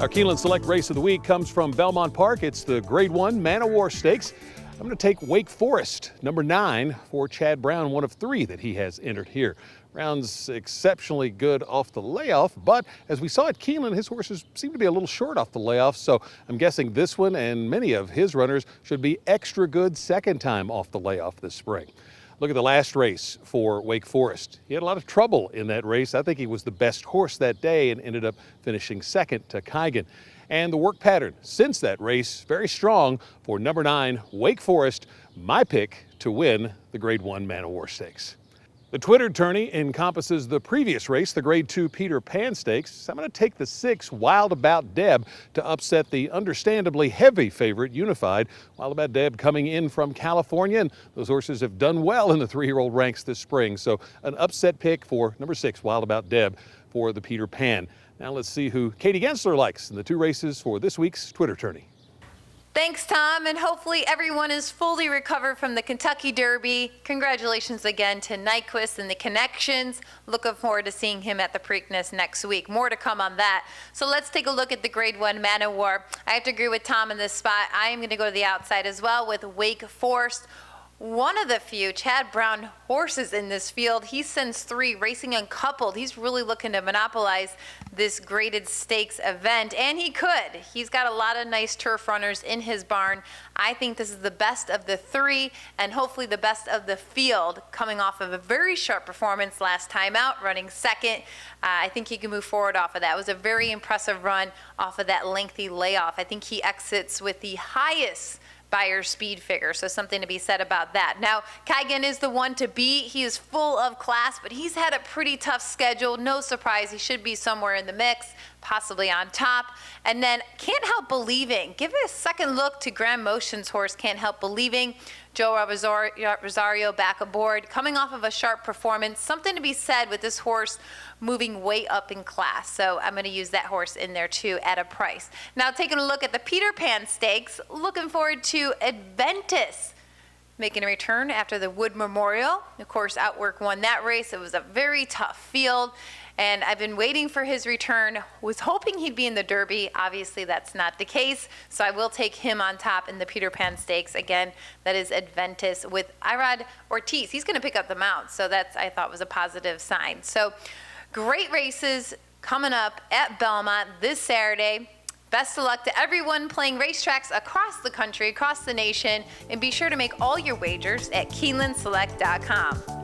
Our Keeneland Select Race of the Week comes from Belmont Park. It's the Grade 1 Man o' War Stakes. I'm going to take Wake Forest, number 9, for Chad Brown, one of 3 that he has entered here. Brown's exceptionally good off the layoff, but as we saw at Keeneland, his horses seem to be a little short off the layoff, so I'm guessing this one and many of his runners should be extra good second time off the layoff this spring. Look at the last race for Wake Forest. He had a lot of trouble in that race. I think he was the best horse that day and ended up finishing second to Kigan. And the work pattern since that race, very strong for number 9, Wake Forest, my pick to win the Grade 1 Man o' War Stakes. The Twitter tourney encompasses the previous race, the Grade 2 Peter Pan Stakes. So I'm going to take the 6 Wild About Deb to upset the understandably heavy favorite Unified. Wild About Deb coming in from California, and those horses have done well in the 3-year-old ranks this spring. So an upset pick for number 6 Wild About Deb for the Peter Pan. Now let's see who Katie Gensler likes in the 2 races for this week's Twitter tourney. Thanks, Tom, and hopefully everyone is fully recovered from the Kentucky Derby. Congratulations again to Nyquist and the Connections. Looking forward to seeing him at the Preakness next week. More to come on that. So let's take a look at the Grade 1 Man o' War. I have to agree with Tom in this spot. I am going to go to the outside as well with Wake Forest. One of the few Chad Brown horses in this field. He sends 3 racing uncoupled. He's really looking to monopolize this graded stakes event, and he could. He's got a lot of nice turf runners in his barn. I think this is the best of the 3 and hopefully the best of the field, coming off of a very sharp performance last time out, running second. I think he can move forward off of that. It was a very impressive run off of that lengthy layoff. I think he exits with the highest buyer speed figure, so something to be said about that. Now, Kigan is the one to beat. He is full of class, but he's had a pretty tough schedule. No surprise, he should be somewhere in the mix, possibly on top. And then Can't Help Believing. Give it a second look to Grand Motion's horse, Can't Help Believing. Joe Rosario back aboard, coming off of a sharp performance. Something to be said with this horse moving way up in class. So I'm going to use that horse in there too at a price. Now taking a look at the Peter Pan Stakes, looking forward to Adventus making a return after the Wood Memorial. Of course, Outwork won that race. It was a very tough field, and I've been waiting for his return. Was hoping he'd be in the Derby. Obviously, that's not the case, so I will take him on top in the Peter Pan Stakes. Again, that is Adventus with Irad Ortiz. He's going to pick up the mount, so that's, I thought, was a positive sign. So great races coming up at Belmont this Saturday. Best of luck to everyone playing racetracks across the country, across the nation, and be sure to make all your wagers at KeenelandSelect.com.